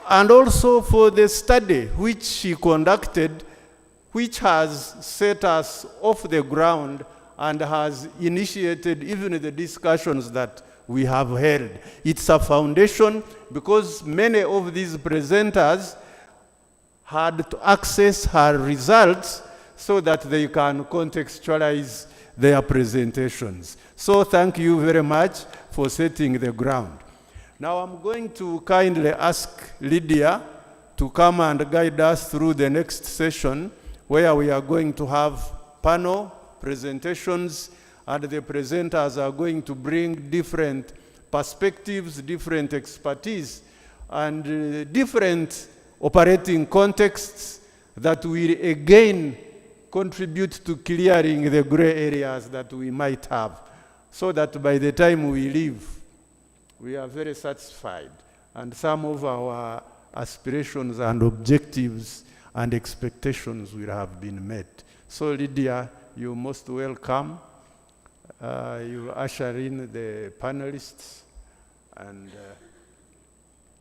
and also for the study which she conducted, which has set us off the ground and has initiated even the discussions that we have held. It's a foundation because many of these presenters had to access her results so that they can contextualize their presentations. So thank you very much for setting the ground. Now I'm going to kindly ask Lydia to come and guide us through the next session, where we are going to have panel presentations, and the presenters are going to bring different perspectives, different expertise, and different operating contexts that will again contribute to clearing the gray areas that we might have, so that by the time we leave, we are very satisfied, and some of our aspirations and objectives and expectations will have been met. So Lydia, you're most welcome. You usher in the panelists and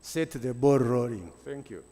set the ball rolling. Thank you.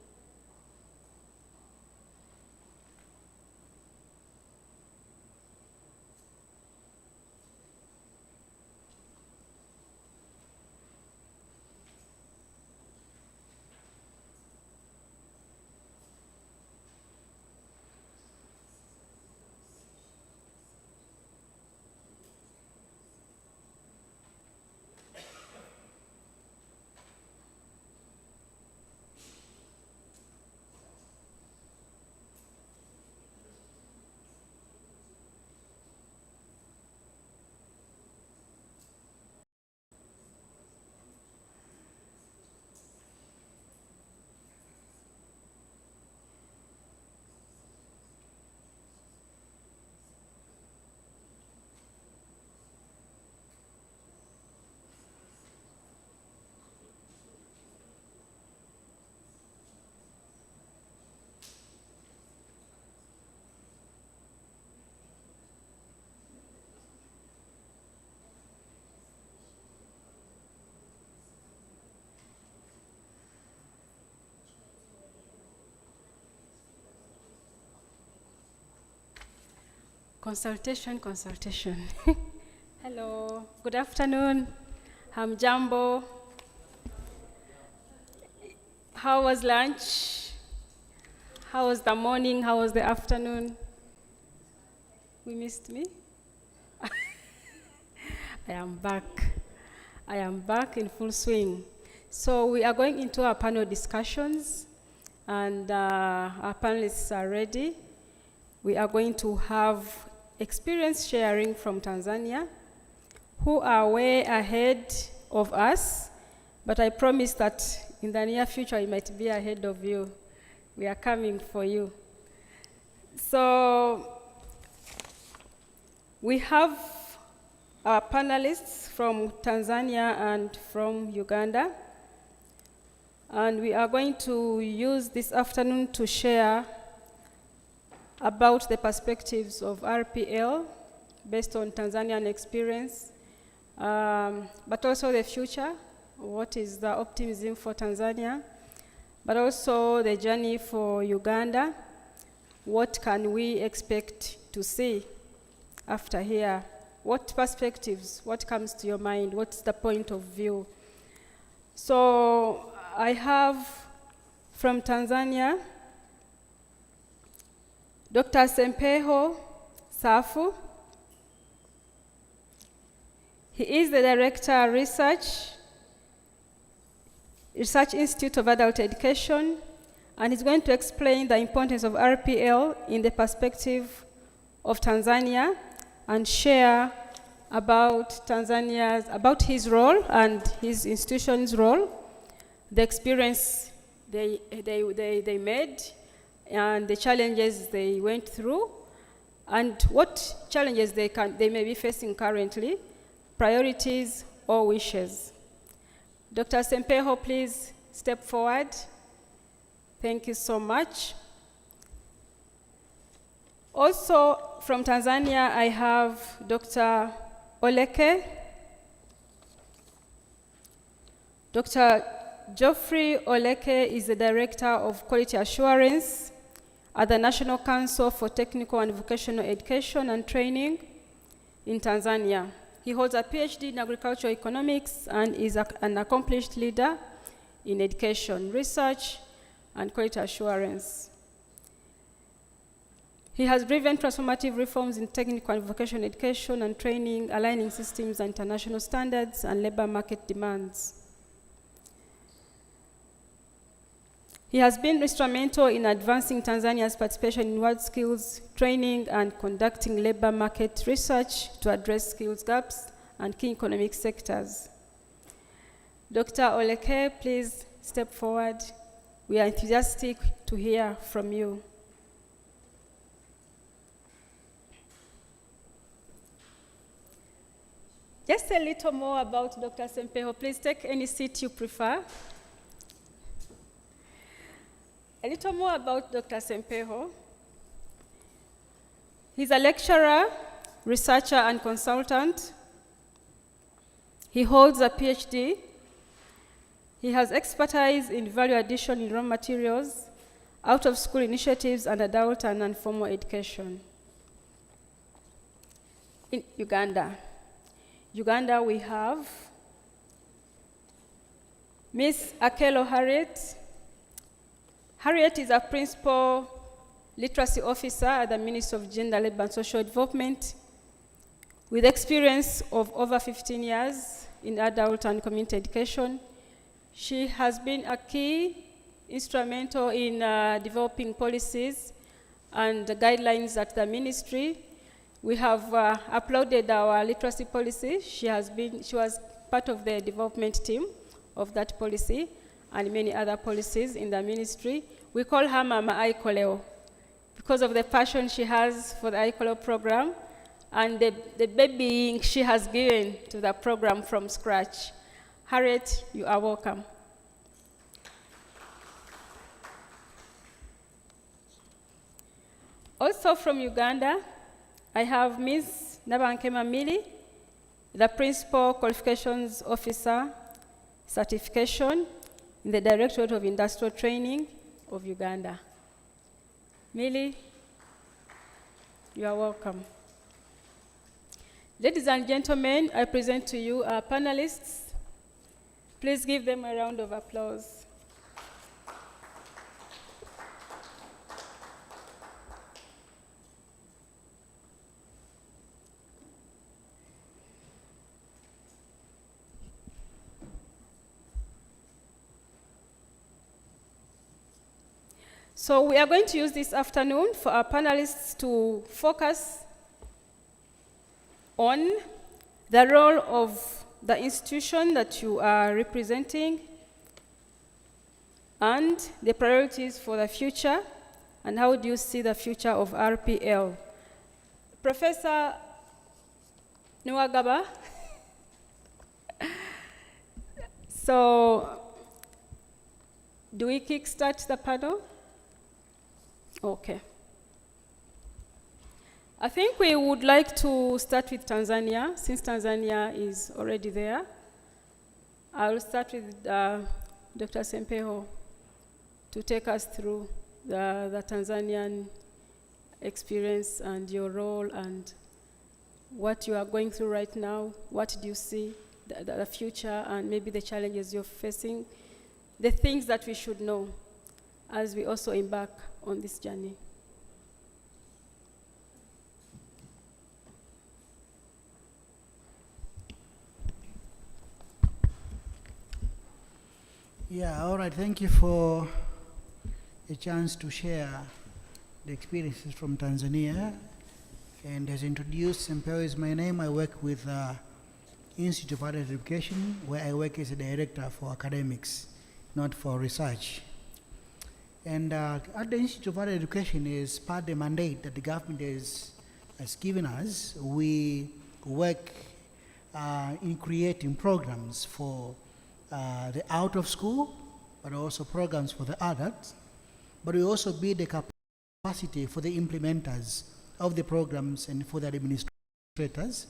Consultation. Hello, good afternoon. Hamjambo. How was lunch? How was the morning? How was the afternoon? We missed me? I am back in full swing. So we are going into our panel discussions, and our panelists are ready. We are going to have experience sharing from Tanzania, who are way ahead of us, but I promise that in the near future, it might be ahead of you. We are coming for you. So we have our panelists from Tanzania and from Uganda, and we are going to use this afternoon to share about the perspectives of RPL based on Tanzanian experience, but also the future, what is the optimism for Tanzania, but also the journey for Uganda, what can we expect to see after here, what perspectives, what comes to your mind, what's the point of view. So I have from Tanzania, Dr. Sempeho Safu. He is the Director of Research Institute of Adult Education, and he's going to explain the importance of RPL in the perspective of Tanzania and share about his role and his institution's role, the experience they made, and the challenges they went through, and what challenges they may be facing currently, priorities or wishes. Dr. Sempeho, please step forward. Thank you so much. Also from Tanzania, I have Dr. Oleke. Dr. Geoffrey Oleke is the Director of Quality Assurance at the National Council for Technical and Vocational Education and Training in Tanzania. He holds a PhD in agricultural economics and is an accomplished leader in education, research, and quality assurance. He has driven transformative reforms in technical and vocational education and training, aligning systems and international standards and labor market demands. He has been instrumental in advancing Tanzania's participation in world skills training and conducting labor market research to address skills gaps and key economic sectors. Dr. Oleke, please step forward. We are enthusiastic to hear from you. Just a little more about Dr. Sempeho. Please take any seat you prefer. A little more about Dr. Sempeho. He's a lecturer, researcher, and consultant. He holds a PhD. He has expertise in value addition in raw materials, out-of-school initiatives, and adult and non-formal education. In Uganda, we have Miss Akelo Harriet. Harriet is a principal literacy officer at the Ministry of Gender, Labor, and Social Development with experience of over 15 years in adult and community education. She has been a key instrumental in developing policies and guidelines at the ministry. We have uploaded our literacy policy. She was part of the development team of that policy and many other policies in the ministry. We call her Mama Aikoleo because of the passion she has for the Aikoleo program and the babying she has given to the program from scratch. Harriet, you are welcome. Also from Uganda, I have Ms. Nabankema Mili, the Principal Qualifications Officer, Certification in the Directorate of Industrial Training of Uganda. Mili, you are welcome. Ladies and gentlemen, I present to you our panelists. Please give them a round of applause. So we are going to use this afternoon for our panelists to focus on the role of the institution that you are representing and the priorities for the future, and how do you see the future of RPL. Professor Nwagaba. So, do we kickstart the panel? Okay. I think we would like to start with Tanzania, since Tanzania is already there. I will start with Dr. Sempeho to take us through the Tanzanian experience and your role and what you are going through right now. What do you see, the future, and maybe the challenges you're facing, the things that we should know as we also embark on this journey. Yeah, all right, thank you for a chance to share the experiences from Tanzania. And as introduced, Sempeho is my name. I work with Institute of Adult Education, where I work as a director for academics, not for research. And at the Institute of Adult Education is part of the mandate that the government has given us. We work in creating programs for the out of school, but also programs for the adults. But we also build the capacity for the implementers of the programs and for the administrators.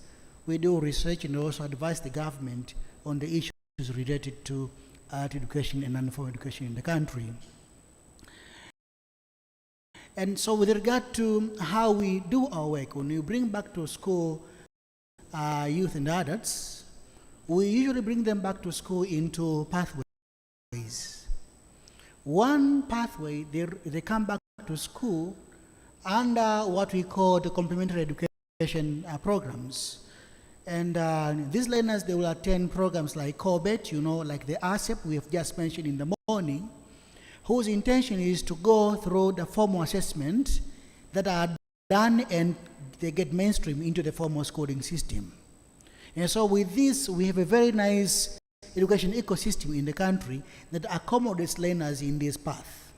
We do research and also advise the government on the issues related to art education and non-formal education in the country. And so with regard to how we do our work, when we bring back to school youth and adults, we usually bring them back to school into pathways. One pathway, they come back to school under what we call the complementary education programs. And these learners, they will attend programs like COBET, like the ASEP we have just mentioned in the morning, whose intention is to go through the formal assessment that are done and they get mainstream into the formal schooling system. And so with this, we have a very nice education ecosystem in the country that accommodates learners in this path.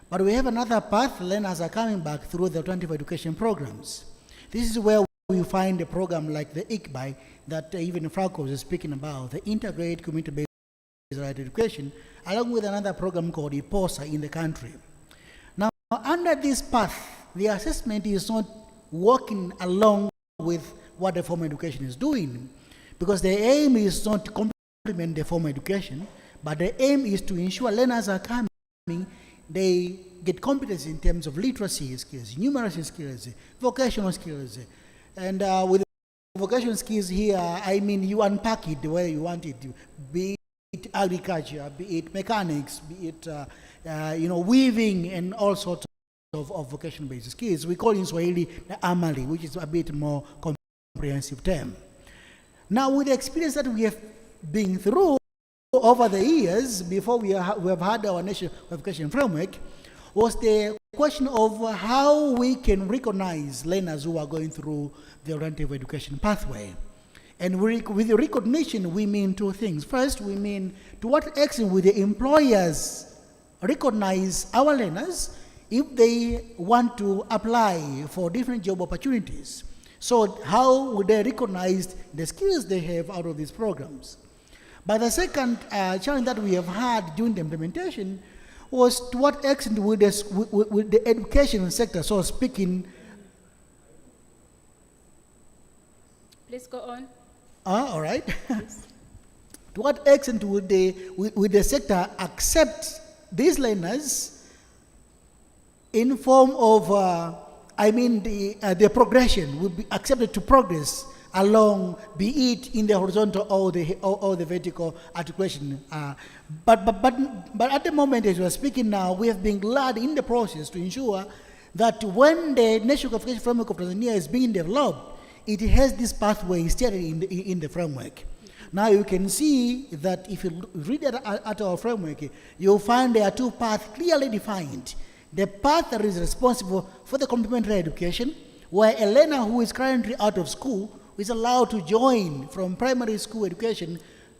But we have another path, learners are coming back through the alternative education programs. This is where we find a program like the ICBI that even Franco was speaking about, the Integrated Community-Based Right Education, along with another program called IPOSA in the country. Now, under this path, the assessment is not working along with what the formal education is doing, because the aim is not to complement the formal education, but the aim is to ensure learners are coming, they get competence in terms of literacy skills, numeracy skills, vocational skills. And with vocational skills here, I mean you unpack it the way you want it to, be it agriculture, be it mechanics, be it weaving and all sorts of vocational-based skills. We call in Swahili the amali, which is a bit more comprehensive term. Now, with the experience that we have been through over the years, before we have had our national education framework, was the question of how we can recognize learners who are going through the alternative education pathway. And with the recognition, we mean two things. First, we mean to what extent will the employers recognize our learners if they want to apply for different job opportunities. So how would they recognize the skills they have out of these programs? But the second challenge that we have had during the implementation was to what extent would the education sector, so speaking... Please go on. All right. To what extent would the sector accept these learners in form of, the progression would be accepted to progress along, be it in the horizontal or the vertical articulation. But at the moment, as we are speaking now, we have been glad in the process to ensure that when the National Qualification Framework of Tanzania is being developed, it has this pathway stated in the framework. Now you can see that if you read at our framework, you'll find there are two paths clearly defined. The path that is responsible for the complementary education, where a learner who is currently out of school is allowed to join from primary school education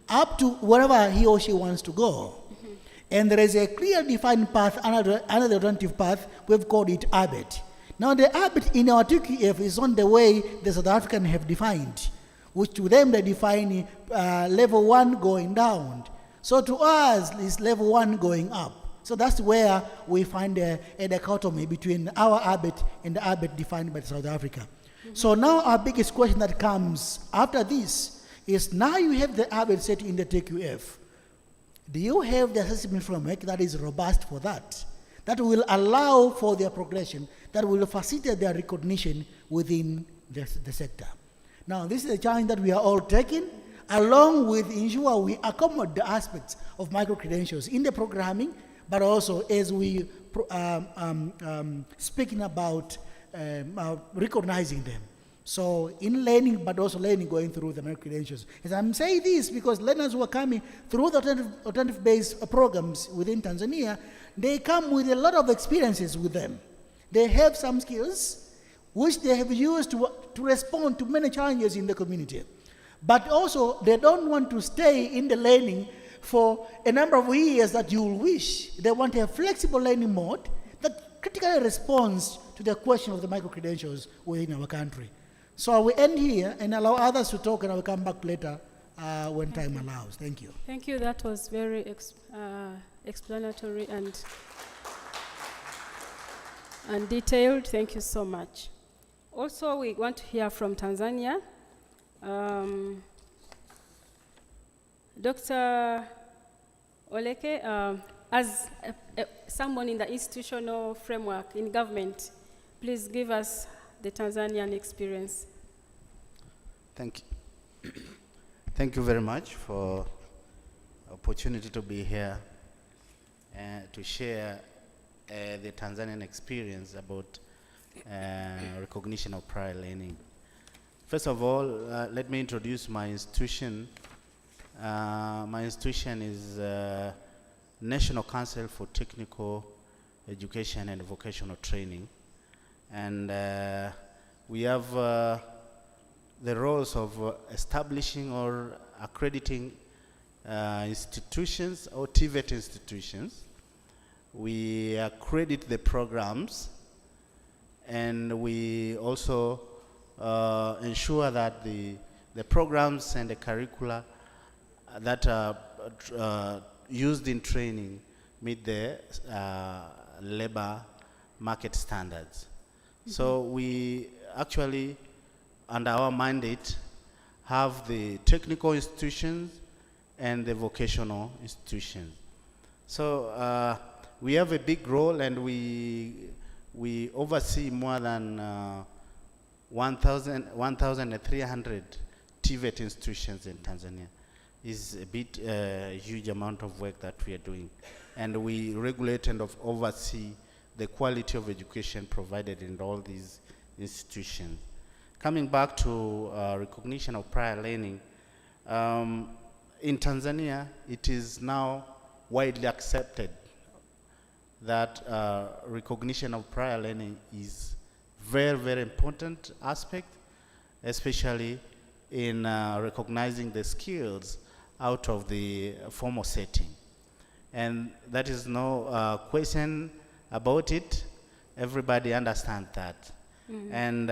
up to wherever he or she wants to go. Mm-hmm. And there is a clear defined path, another alternative path, we've called it ABET. Now the ABET in our TQF is not the way the South African have defined, which to them they define level 1 going down. So to us, it's level 1 going up. So that's where we find a dichotomy between our ABET and the ABET defined by South Africa. Mm-hmm. So now our biggest question that comes after this is, now you have the ABET set in the TQF. Do you have the assessment framework that is robust for that? That will allow for their progression, that will facilitate their recognition within the sector. Now, this is a challenge that we are all taking, along with ensure we accommodate the aspects of micro-credentials in the programming, but also as we speaking about recognizing them. So in learning, but also learning going through the micro-credentials. As I'm saying this because learners who are coming through the alternative-based programs within Tanzania, they come with a lot of experiences with them. They have some skills which they have used to respond to many challenges in the community. But also, they don't want to stay in the learning for a number of years that you will wish. They want a flexible learning mode that critically responds to the question of the micro-credentials within our country. So I will end here and allow others to talk, and I will come back later when time allows. Thank you. Thank you. That was very explanatory and detailed. Thank you so much. Also, we want to hear from Tanzania. Dr. Oleke, as someone in the institutional framework in government, please give us the Tanzanian experience. Thank you. Thank you very much for opportunity to be here and to share the Tanzanian experience about recognition of prior learning. First of all, let me introduce my institution. My institution is National Council for Technical Education and Vocational Training. And we have the roles of establishing or accrediting institutions or TVET institutions. We accredit the programs, and we also ensure that the programs and the curricula that are used in training meet the labor market standards. So we actually, under our mandate, have the technical institutions and the vocational institutions. So we have a big role, and we oversee more than 1,300 TVET institutions in Tanzania. Is a bit huge amount of work that we are doing, and we regulate and oversee the quality of education provided in all these institutions. Coming back to recognition of prior learning, in Tanzania, it is now widely accepted that recognition of prior learning is very, very important aspect, especially in recognizing the skills out of the formal setting. And that is no question about it. Everybody understands that. And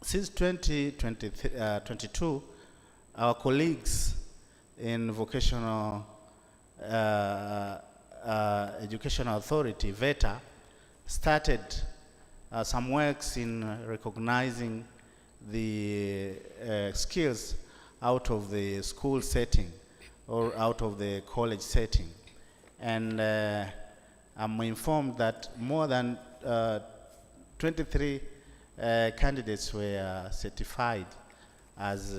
since 2022, our colleagues in vocational educational authority, VETA, started some works in recognizing the skills out of the school setting or out of the college setting. And I'm informed that more than 23 candidates were certified as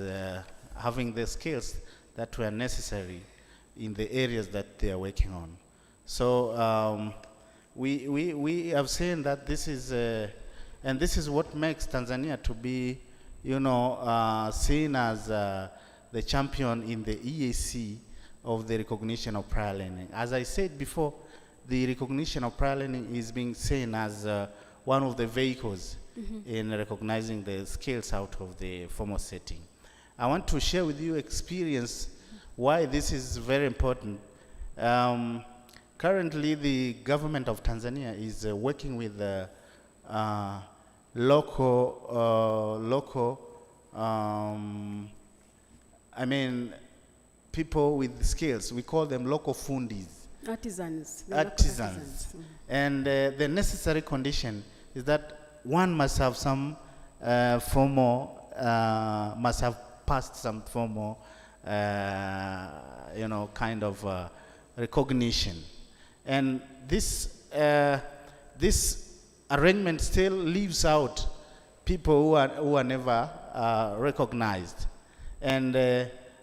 having the skills that were necessary in the areas that they are working on. So we have seen that this is, and this is what makes Tanzania to be, you know, seen as the champion in the EAC of the recognition of prior learning. As I said before, the recognition of prior learning is being seen as one of the vehicles in recognizing the skills out of the formal setting. I want to share with you experience why this is very important. Currently, the government of Tanzania is working with people with skills. We call them local fundis. Artisans. Artisans. And the necessary condition is that one must have some formal, must have passed some formal, kind of recognition. And this arrangement still leaves out people who are never recognized. And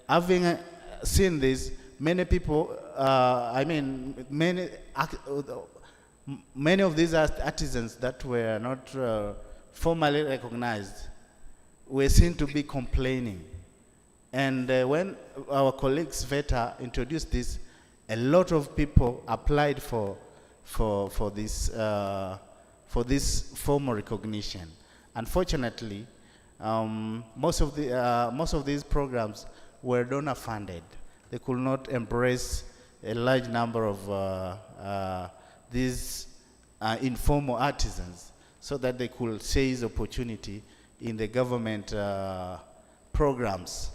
having seen this, many people, many of these artisans that were not formally recognized were seen to be complaining. And when our colleagues VETA introduced this, a lot of people applied for this formal recognition. Unfortunately, most of these programs were donor funded. They could not embrace a large number of these informal artisans so that they could seize opportunity in the government programs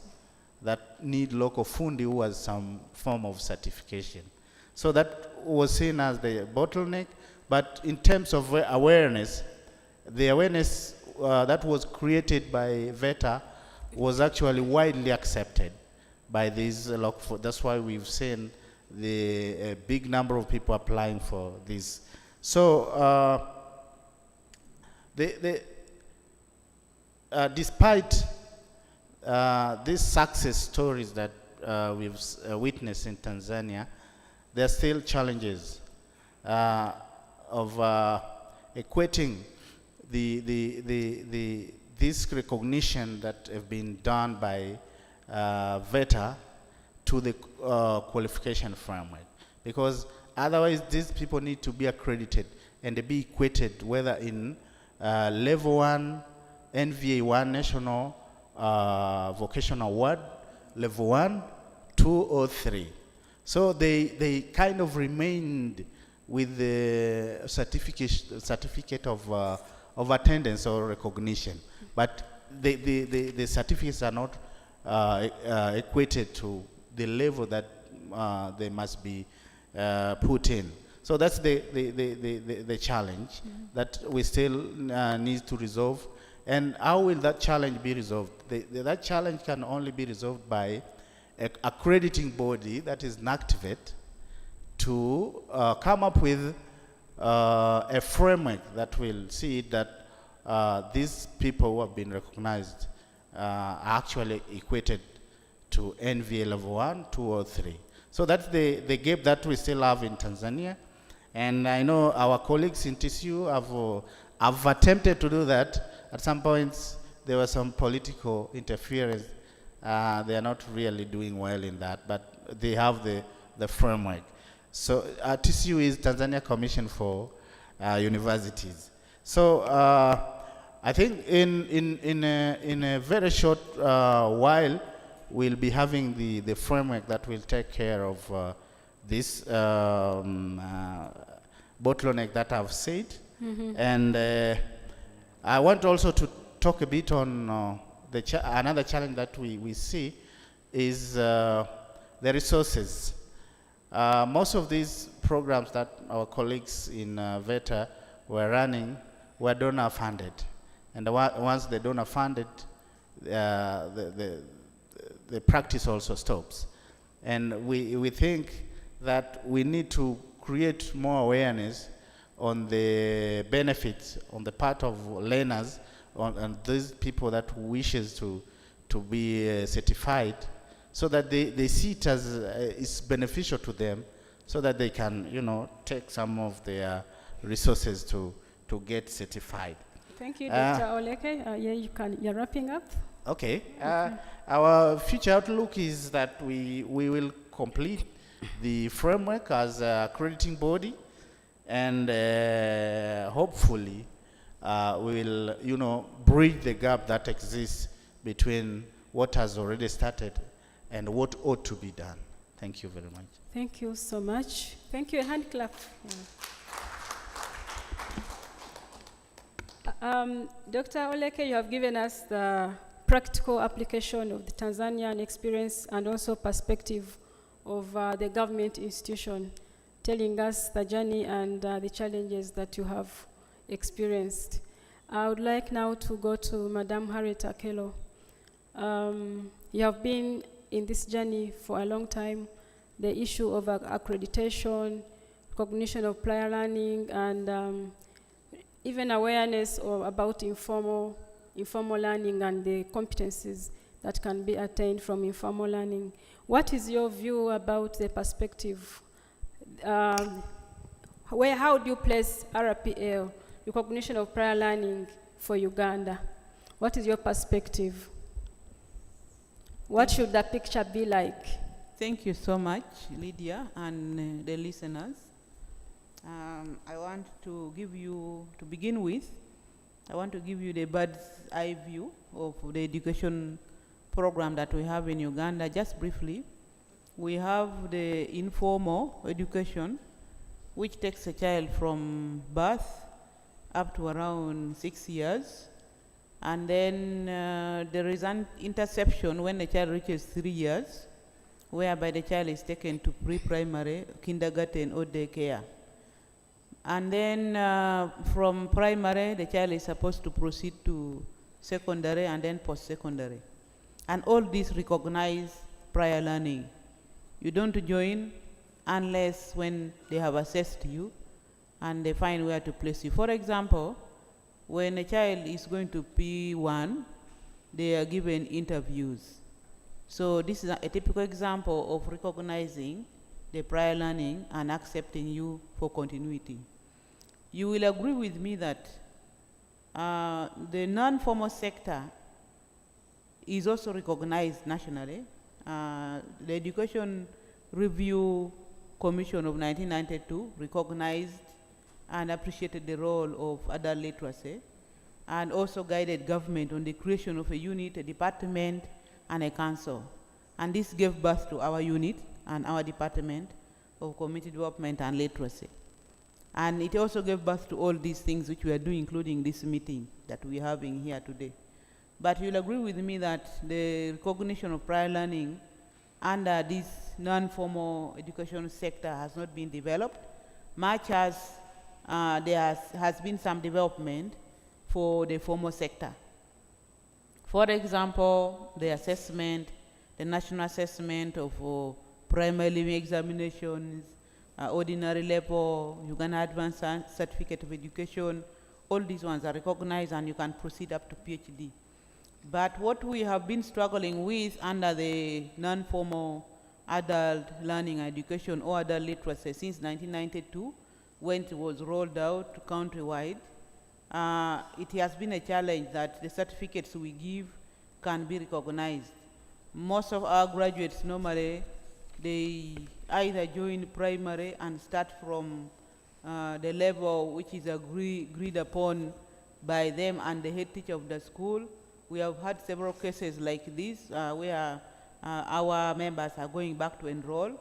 that need local fundi who has some form of certification. So that was seen as the bottleneck. But in terms of awareness, the awareness that was created by VETA was actually widely accepted by these local. That's why we've seen a big number of people applying for this. So despite these success stories that we've witnessed in Tanzania, there are still challenges of equating this recognition that have been done by VETA to the qualification framework, because otherwise these people need to be accredited and be equated whether in level 1, NVA 1 National Vocational Award, level 1, 2 or 3. So they kind of remained with the certificate of attendance or recognition, but the certificates are not equated to the level that they must be put in. So that's the challenge that we still need to resolve. And how will that challenge be resolved? That challenge can only be resolved by an accrediting body, that is NACTVET, to come up with a framework that will see that these people who have been recognized are actually equated to NVA level 1, 2 or 3. So that's the gap that we still have in Tanzania. And I know our colleagues in TCU have attempted to do that. At some points, there was some political interference. They are not really doing well in that, but they have the framework. So TCU is Tanzania Commission for Universities. So I think in a very short while, we'll be having the framework that will take care of this bottleneck that I've said. And I want also to talk a bit on another challenge that we see is the resources. Most of these programs that our colleagues in VETA were running were donor funded. And once the donor funded, the practice also stops. And we think that we need to create more awareness on the benefits on the part of learners and these people that wishes to be certified, so that they see it as it's beneficial to them, so that they can, take some of their resources to get certified. Thank you, Dr. Oleke. You're wrapping up. Okay. Our future outlook is that we will complete the framework as an accrediting body, and hopefully we will, bridge the gap that exists between what has already started and what ought to be done. Thank you very much. Thank you so much. Thank you. A hand clap. Dr. Oleke, you have given us the practical application of the Tanzanian experience and also perspective of the government institution, telling us the journey and the challenges that you have experienced. I would like now to go to Madam Harriet Akelo. You have been in this journey for a long time. The issue of accreditation, recognition of prior learning, and even awareness about informal learning and the competencies that can be attained from informal learning. What is your view about the perspective? How do you place RPL, recognition of prior learning, for Uganda? What is your perspective? What should the picture be like? Thank you so much, Lydia, and the listeners. I want to begin with, I want to give you the bird's eye view of the education program that we have in Uganda. Just briefly, we have the informal education, which takes a child from birth up to around 6 years. And then there is an interception when the child reaches 3 years, whereby the child is taken to pre-primary, kindergarten, or daycare. And then from primary, the child is supposed to proceed to secondary and then post-secondary. And all these recognize prior learning. You don't join unless when they have assessed you and they find where to place you. For example, when a child is going to P1, they are given interviews. So this is a typical example of recognizing the prior learning and accepting you for continuity. You will agree with me that the non-formal sector is also recognized nationally. The Education Review Commission of 1992 recognized and appreciated the role of adult literacy and also guided government on the creation of a unit, a department, and a council. And this gave birth to our unit and our department of community development and literacy. And it also gave birth to all these things which we are doing, including this meeting that we're having here today. But you'll agree with me that the recognition of prior learning under this non-formal education sector has not been developed, much as there has been some development for the formal sector. For example, the assessment, the national assessment of primary living examinations, ordinary level, Uganda Advanced Certificate of Education, all these ones are recognized and you can proceed up to PhD. But what we have been struggling with under the non-formal adult learning education or adult literacy since 1992, when it was rolled out countrywide, it has been a challenge that the certificates we give can be recognized. Most of our graduates normally, they either join primary and start from the level which is agreed upon by them and the head teacher of the school. We have had several cases like this where our members are going back to enroll,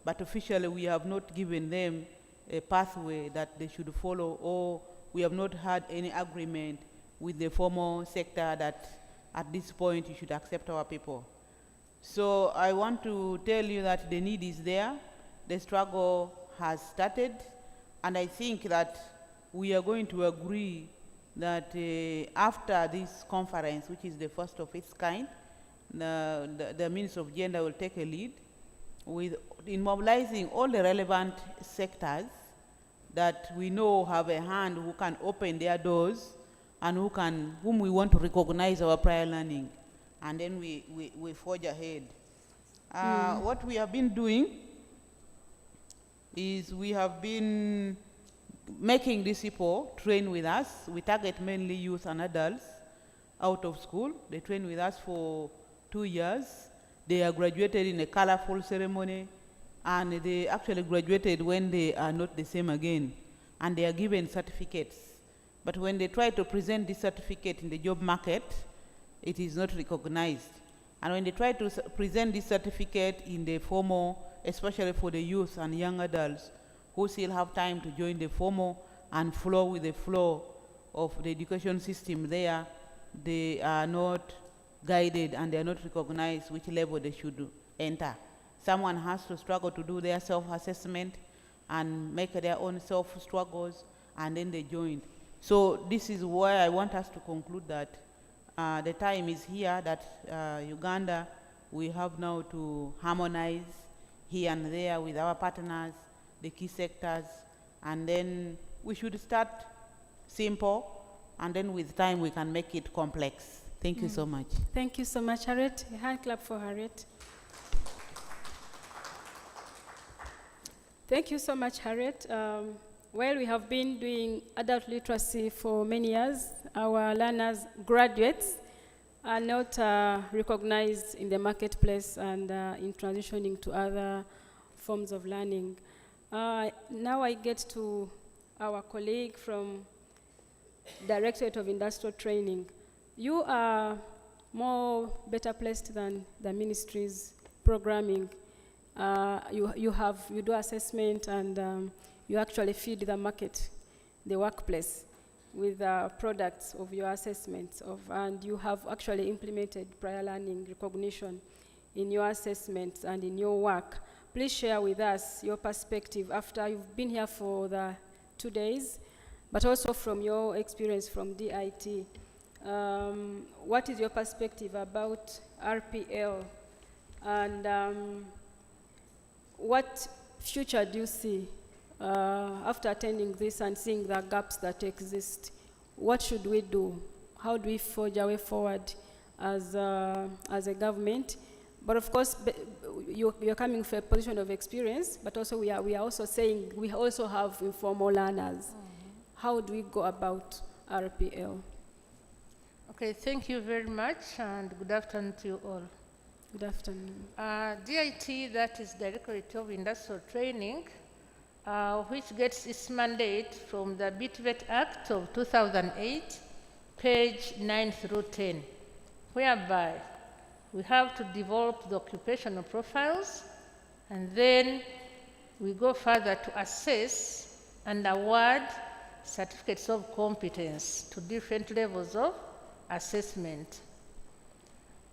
but officially we have not given them a pathway that they should follow, or we have not had any agreement with the formal sector that at this point you should accept our people. So I want to tell you that the need is there, the struggle has started, and I think that we are going to agree that after this conference, which is the first of its kind, the Minister of Gender will take a lead in mobilizing all the relevant sectors that we know have a hand who can open their doors and whom we want to recognize our prior learning. And then we forge ahead. What we have been doing is we have been making these people train with us. We target mainly youth and adults out of school. They train with us for 2 years. They are graduated in a colorful ceremony, and they actually graduated when they are not the same again, and they are given certificates. But when they try to present this certificate in the job market, it is not recognized. And when they try to present this certificate in the formal, especially for the youth and young adults who still have time to join the formal and flow with the flow of the education system there, they are not guided and they are not recognized which level they should enter. Someone has to struggle to do their self-assessment and make their own self-struggles, and then they join. So this is where I want us to conclude that the time is here that Uganda, we have now to harmonize here and there with our partners, the key sectors, and then we should start simple, and then with time we can make it complex. Thank you so much. Thank you so much, Harriet. A hand clap for Harriet. Thank you so much, Harriet. Well, we have been doing adult literacy for many years. Our learners, graduates, are not recognized in the marketplace and in transitioning to other forms of learning. Now I get to our colleague from Directorate of Industrial Training. You are better placed than the ministry's programming. You do assessment and you actually feed the market, the workplace, with products of your assessments and you have actually implemented prior learning recognition in your assessments and in your work. Please share with us your perspective after you've been here for the 2 days, but also from your experience from DIT. What is your perspective about RPL and what future do you see after attending this and seeing the gaps that exist? What should we do? How do we forge our way forward as a government? But of course, you're coming from a position of experience, but also we are also saying we also have informal learners. How do we go about RPL? Okay, thank you very much, and good afternoon to you all. Good afternoon. DIT, that is Directorate of Industrial Training, which gets its mandate from the BITVET Act of 2008, page 9 through 10, whereby we have to develop the occupational profiles, and then we go further to assess and award certificates of competence to different levels of assessment.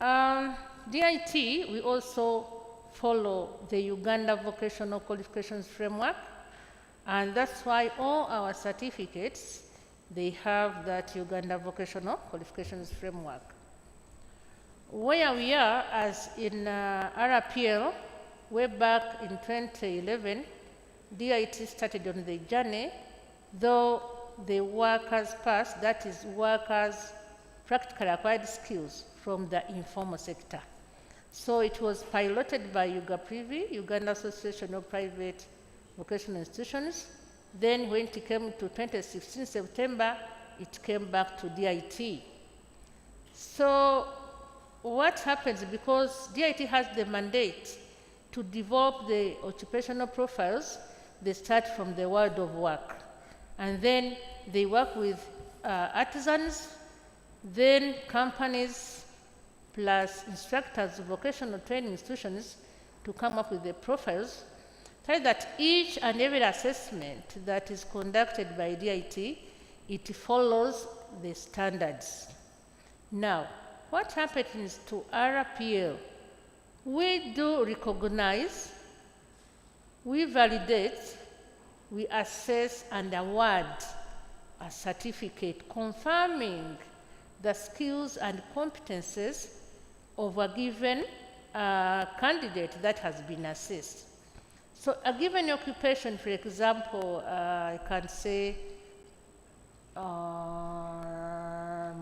DIT, we also follow the Uganda Vocational Qualifications Framework, and that's why all our certificates, they have that Uganda Vocational Qualifications Framework. Where we are, as in RPL, way back in 2011, DIT started on the journey, though the workers' pass, that is workers' practically acquired skills from the informal sector. So it was piloted by UGAPRIVI, Uganda Association of Private Vocational Institutions. Then when it came to 2016 September, it came back to DIT. So what happens, because DIT has the mandate to develop the occupational profiles, they start from the world of work. And then they work with artisans, then companies, plus instructors, vocational training institutions to come up with the profiles, so that each and every assessment that is conducted by DIT, it follows the standards. Now, what happens to RPL? We do recognize, we validate, we assess and award a certificate confirming the skills and competences of a given candidate that has been assessed. So a given occupation, for example, I can say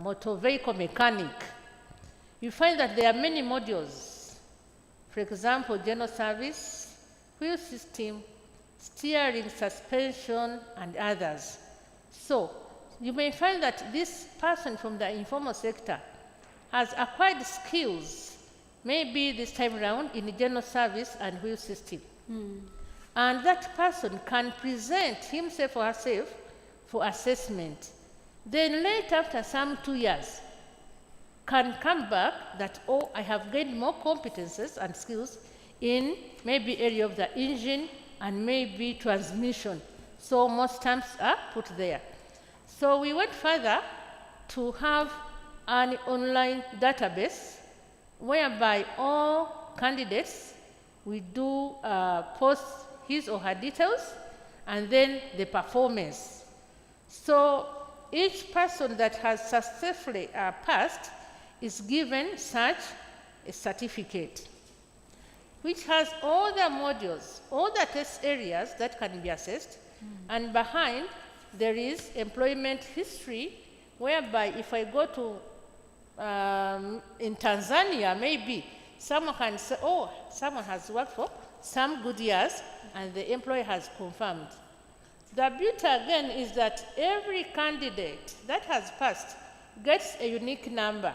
motor vehicle mechanic. You find that there are many modules. For example, general service, wheel system, steering, suspension, and others. So you may find that this person from the informal sector has acquired skills, maybe this time around in general service and wheel system. And that person can present himself or herself for assessment. Then later, after some 2 years, can come back that, oh, I have gained more competences and skills in maybe area of the engine and maybe transmission. So most stamps are put there. So we went further to have an online database whereby all candidates, we do post his or her details and then the performance. So each person that has successfully passed is given such a certificate, which has all the modules, all the test areas that can be assessed, and behind there is employment history, whereby if I go to, in Tanzania, maybe someone can say, oh, someone has worked for some good years, and the employer has confirmed. The beauty again is that every candidate that has passed gets a unique number.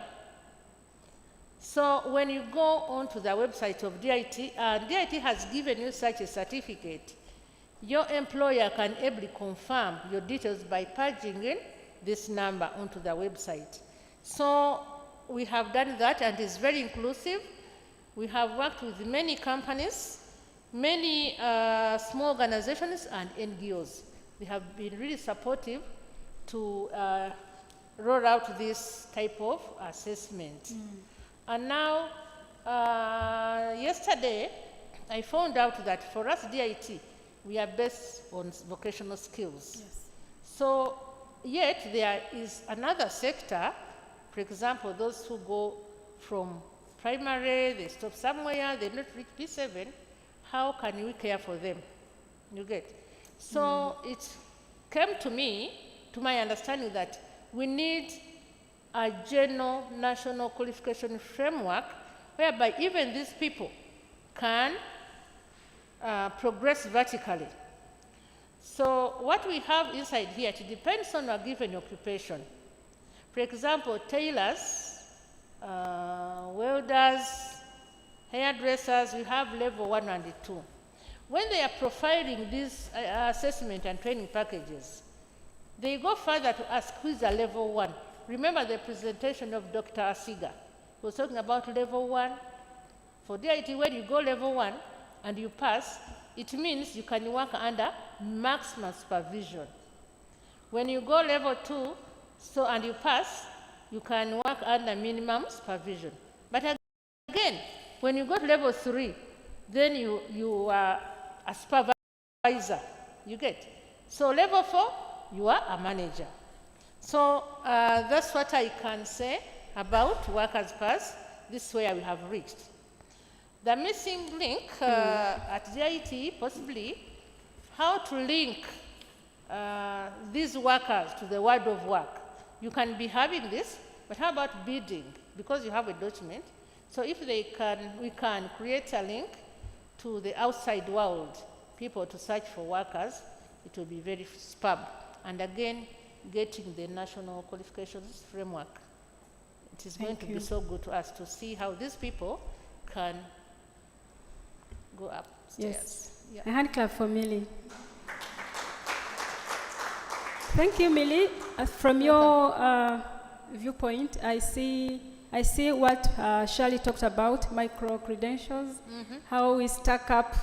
So when you go onto the website of DIT, and DIT has given you such a certificate, your employer can ably confirm your details by paging in this number onto the website. So we have done that, and it's very inclusive. We have worked with many companies, many small organizations and NGOs. They have been really supportive to roll out this type of assessment. And now, yesterday, I found out that for us, DIT, we are based on vocational skills. Yes. So, yet there is another sector, for example, those who go from primary, they stop somewhere, they not reach P7, how can we care for them? You get? So it came to me, to my understanding, that we need a general national qualification framework whereby even these people can progress vertically. So what we have inside here, it depends on a given occupation. For example, tailors, welders, hairdressers, we have level 1 and 2. When they are profiling these assessment and training packages, they go further to ask who is a level 1. Remember the presentation of Dr. Asiga. He was talking about level 1. For DIT, when you go level 1 and you pass, it means you can work under maximum supervision. When you go level 2 and you pass, you can work under minimum supervision. But again, when you go to level 3, then you are a supervisor. You get? So level 4, you are a manager. So that's what I can say about workers' pass. This is where we have reached. The missing link at DIT, possibly, how to link these workers to the world of work. You can be having this, but how about bidding? Because you have a document. So if we can create a link to the outside world, people to search for workers, it will be very superb. And again, getting the national qualifications framework. It is going to be so good to us to see how these people can go upstairs. Yes. Yeah. A hand clap for Millie. Thank you, Millie. From your viewpoint, I see what Shirley talked about, micro-credentials, how we stack up,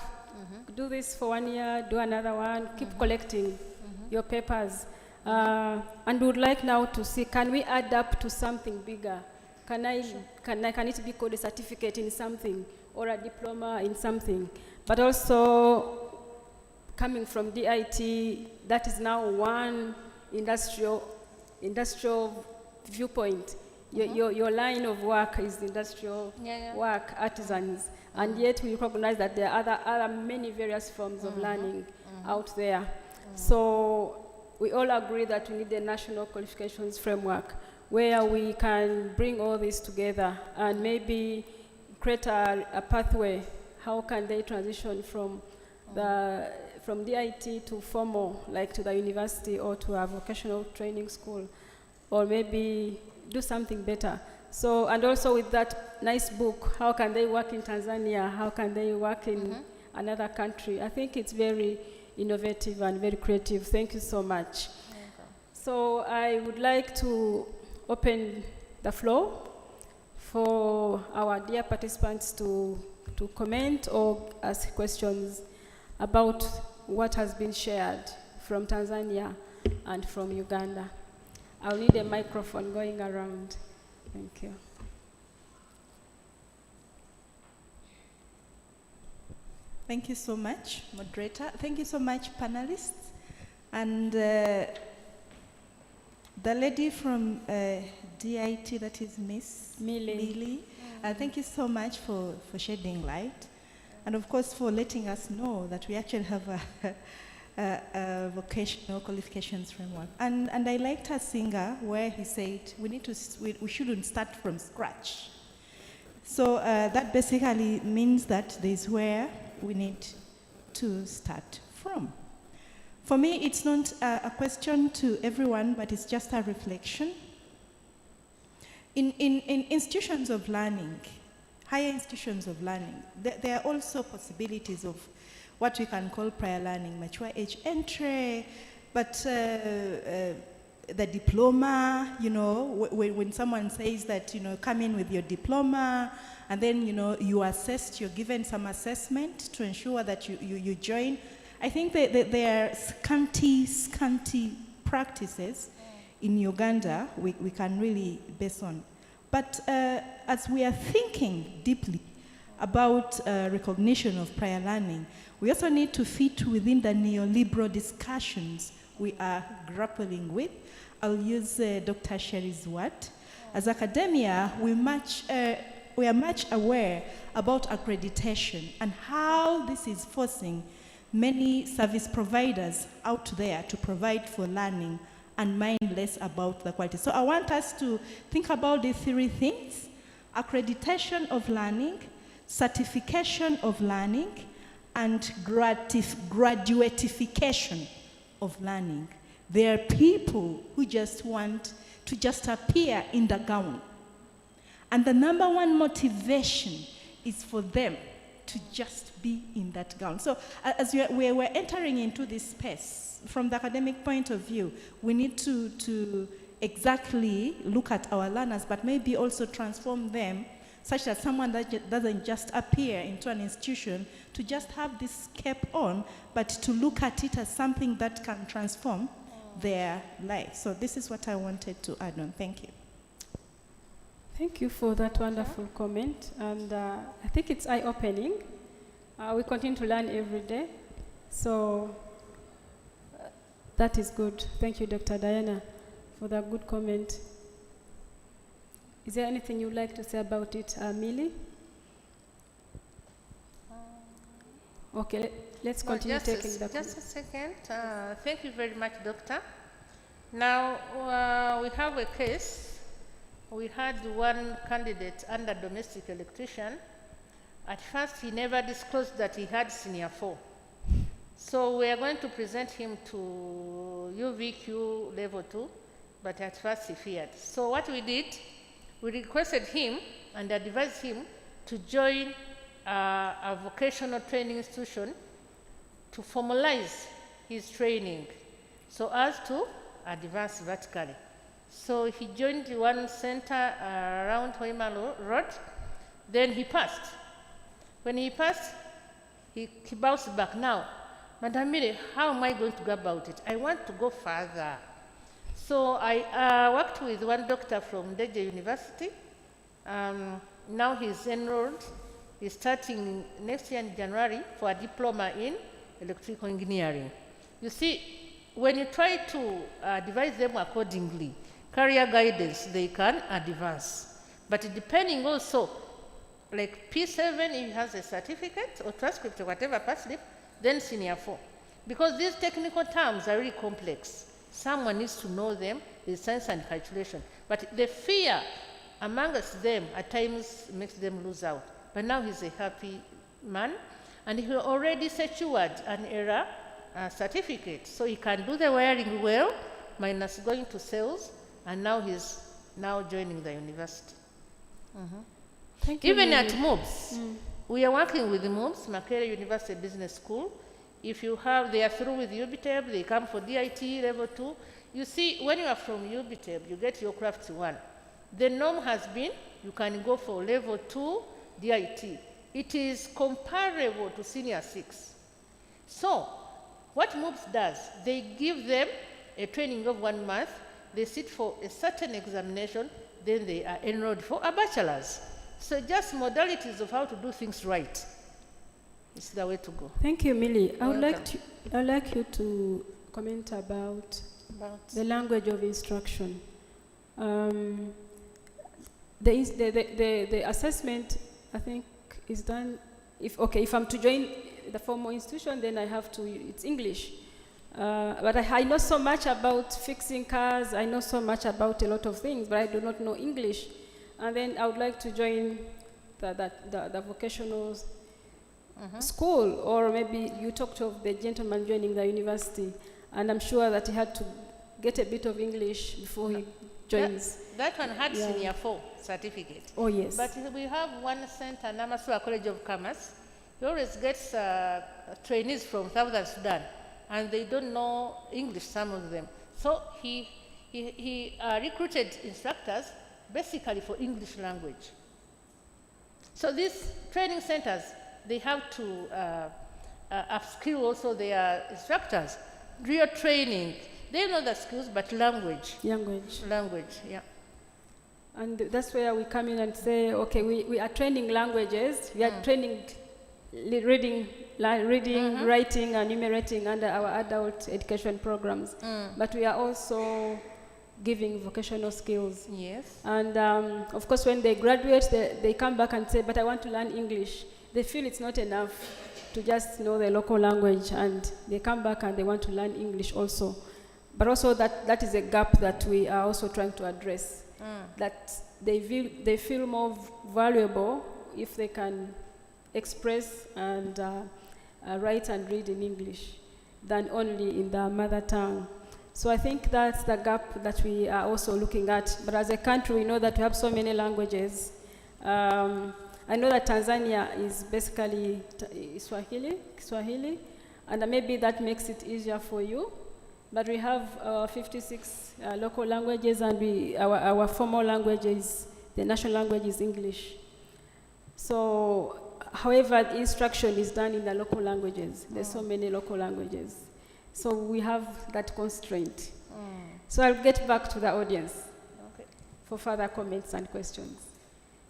do this for 1 year, do another one, keep collecting your papers. And would like now to see, can we add up to something bigger? Can it be called a certificate in something or a diploma in something? But also, coming from DIT, that is now one industrial viewpoint. Your line of work is industrial work, artisans, and yet we recognize that there are other many various forms of learning out there. So we all agree that we need a national qualifications framework where we can bring all this together and maybe create a pathway. How can they transition from DIT to formal, like to the university or to a vocational training school, or maybe do something better. So, and also with that nice book, how can they work in Tanzania? How can they work in another country? I think it's very innovative and very creative. Thank you so much. So I would like to open the floor for our dear participants to comment or ask questions about what has been shared from Tanzania and from Uganda. I'll need a microphone going around. Thank you. Thank you so much, moderator. Thank you so much, panelists. And the lady from DIT, that is Miss Millie. Thank you so much for shedding light. And of course, for letting us know that we actually have a vocational qualifications framework. And I liked her singer where he said we shouldn't start from scratch. So that basically means that there's where we need to start from. For me, it's not a question to everyone, but it's just a reflection. In institutions of learning, higher institutions of learning, there are also possibilities of what we can call prior learning, mature age entry, but the diploma, when someone says that, come in with your diploma, and then, you assessed, you're given some assessment to ensure that you join. I think that there are scanty practices in Uganda we can really base on. But as we are thinking deeply about recognition of prior learning, we also need to fit within the neoliberal discussions we are grappling with. I'll use Dr. Sherry's word. As academia, we are much aware about accreditation and how this is forcing many service providers out there to provide for learning and mind less about the quality. So I want us to think about these three things: accreditation of learning, certification of learning, and graduatification of learning. There are people who just want to just appear in the gown. And the number one motivation is for them to just be in that gown. So as we're entering into this space, from the academic point of view, we need to exactly look at our learners, but maybe also transform them such that someone that doesn't just appear into an institution to just have this cap on, but to look at it as something that can transform their life. So this is what I wanted to add on. Thank you. Thank you for that wonderful comment, and I think it's eye-opening. We continue to learn every day, so that is good. Thank you, Dr. Diana, for that good comment. Is there anything you'd like to say about it, Millie? Okay, let's continue taking the Just a second. Thank you very much, Doctor. Now, we have a case. We had one candidate under domestic electrician. At first, he never disclosed that he had senior 4. So we are going to present him to UVQ level 2, but at first he feared. So what we did, we requested him and advised him to join a vocational training institution to formalize his training so as to advance vertically. So he joined one center around Hoima Road. Then he passed. When he passed, he bounced back. Now, Madam Mire, how am I going to go about it? I want to go further. So I worked with one doctor from Deje University. Now he's enrolled. He's starting next year in January for a diploma in electrical engineering. You see, when you try to advise them accordingly, career guidance, they can advance. But depending also, like P7, if he has a certificate or transcript or whatever past slip, then senior 4. Because these technical terms are really complex. Someone needs to know them, the science and calculation. But the fear amongst them at times makes them lose out. But now he's a happy man, and he already secured an ERA certificate. So he can do the wiring well, minus going to sales, and now he's joining the university. Thank you, Even Mary. at MOOBS, we are working with the MOOBS, Makerere University Business School. If you have, they are through with UBTEB, they come for DIT level 2. You see, when you are from UBTEB, you get your craft 1. The norm has been, you can go for level 2 DIT. It is comparable to senior 6. So, what MOOBS does, they give them a training of 1 month, they sit for a certain examination, then they are enrolled for a bachelor's. So just modalities of how to do things right. It's the way to go. Thank you, Millie. I would like you to comment about the language of instruction. The assessment, I think, is done. If I'm to join the formal institution, then I have to. It's English. But I know so much about fixing cars. I know so much about a lot of things, but I do not know English. And then I would like to join the vocational school, or maybe you talked of the gentleman joining the university, and I'm sure that he had to get a bit of English before he joins. That one had senior 4 certificate. Oh, yes. But we have one center, Namasua College of Commerce. He always gets trainees from Southern Sudan, and they don't know English, some of them. So he recruited instructors basically for English language. So these training centers, they have to upskill also their instructors. Real training. They know the skills, but language. Language, yeah. And that's where we come in and say, okay, we are training languages. We are training reading, writing, and numerating under our adult education programs. But we are also giving vocational skills. Yes. And of course, when they graduate, they come back and say, but I want to learn English. they feel it's not enough to just know the local language, and they come back and they want to learn English also. But also that is a gap that we are also trying to address, that they feel more valuable if they can express and write and read in English than only in their mother tongue. So I think that's the gap that we are also looking at. But as a country, we know that we have so many languages. I know that Tanzania is basically Swahili, and maybe that makes it easier for you. But we have 56 local languages, and our formal language is, the national language is English. So, however, the instruction is done in the local languages. There's so many local languages. So we have that constraint. So I'll get back to the audience for further comments and questions.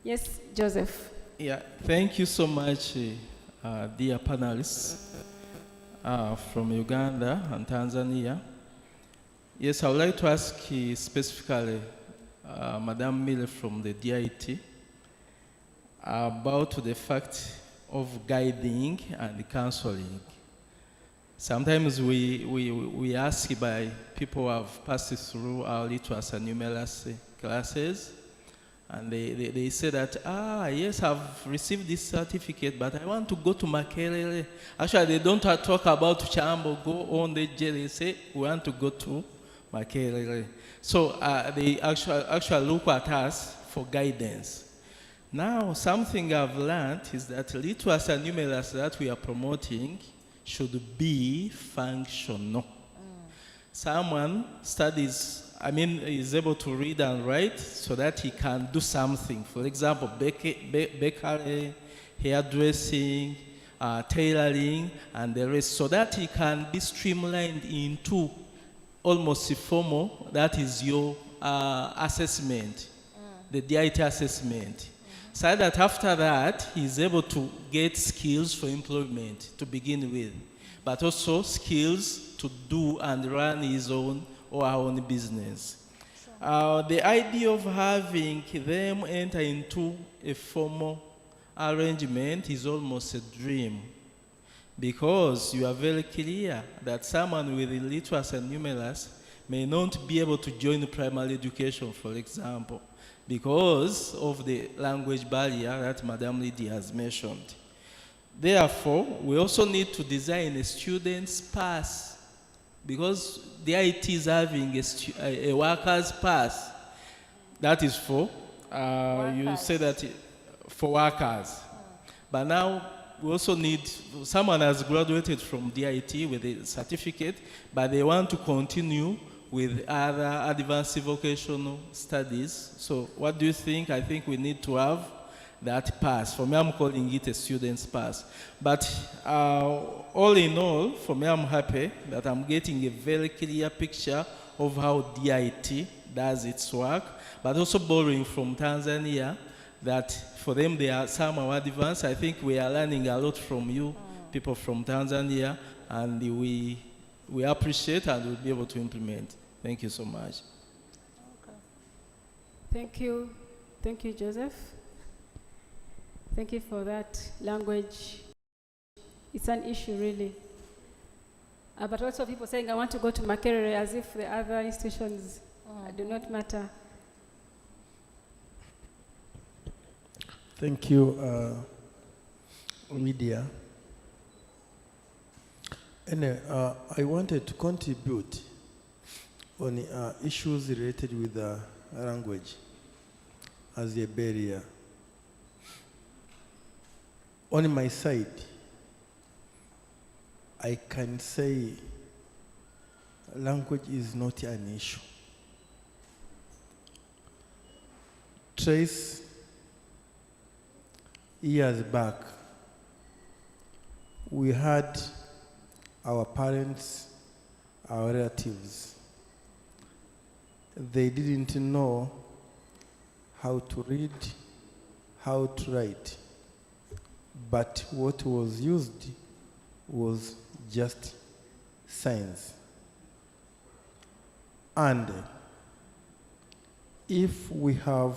Yes, Joseph. Yeah, thank you so much, dear panelists from Uganda and Tanzania. Yes, I would like to ask specifically Madam Miller from the DIT about the fact of guiding and counseling. Sometimes we ask by people who have passed through our literacy and numeracy classes, and they say that, yes, I've received this certificate, but I want to go to Makerere. Actually, they don't talk about Chambo, go on the J, they say, we want to go to Makerere. So they actually look at us for guidance. Now, something I've learned is that literacy and numeracy that we are promoting should be functional. Someone studies, is able to read and write so that he can do something. For example, bakery, hairdressing, tailoring, and the rest, so that he can be streamlined into almost formal, that is your assessment, the DIT assessment. So that after that, he's able to get skills for employment to begin with, but also skills to do and run his own or our own business. The idea of having them enter into a formal arrangement is almost a dream, because you are very clear that someone with literacy and numeracy may not be able to join primary education, for example, because of the language barrier that Madam Lydia has mentioned. Therefore, we also need to design a student's pass, because the IT is having a worker's pass. That is for, you say that for workers. But now, we also need, someone has graduated from DIT with a certificate, but they want to continue with other advanced vocational studies. So what do you think? I think we need to have that pass. For me, I'm calling it a student's pass. But all in all, for me, I'm happy that I'm getting a very clear picture of how DIT does its work, but also borrowing from Tanzania, that for them they are somehow advanced. I think we are learning a lot from you, people from Tanzania, and we appreciate and we'll be able to implement. Thank you so much. Okay. Thank you. Thank you, Joseph. Thank you for that language. It's an issue, really. But also people saying, I want to go to Makerere, as if the other institutions do not matter. Thank you, Lydia. And I wanted to contribute on issues related with language as a barrier. On my side, I can say language is not an issue. Trace years back, we had our parents, our relatives, they didn't know how to read, how to write. But what was used was just science. And if we have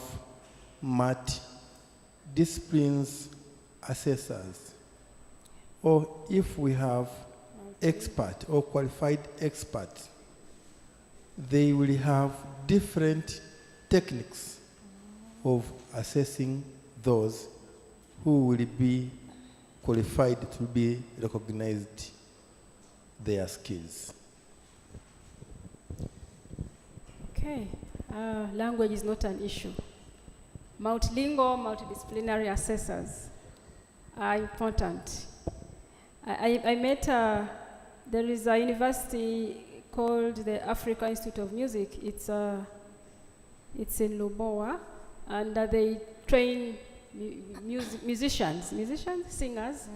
math disciplines assessors, or if we have expert or qualified experts, they will have different techniques of assessing those who will be qualified to be recognized their skills. Okay, language is not an issue. Multilingual, multidisciplinary assessors are important. I met, there is a university called the Africa Institute of Music. It's in Lubowa, and they train musicians, singers,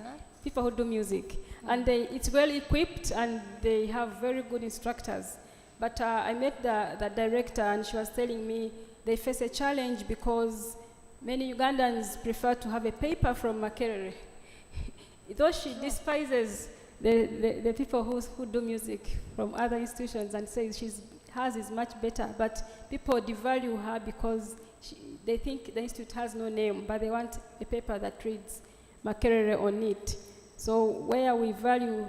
people who do music. And it's well equipped, and they have very good instructors. But I met the director, and she was telling me they face a challenge because many Ugandans prefer to have a paper from Makerere. Though she despises the people who do music from other institutions and says hers is much better, but people devalue her because they think the institute has no name, but they want a paper that reads Makerere on it. So where we value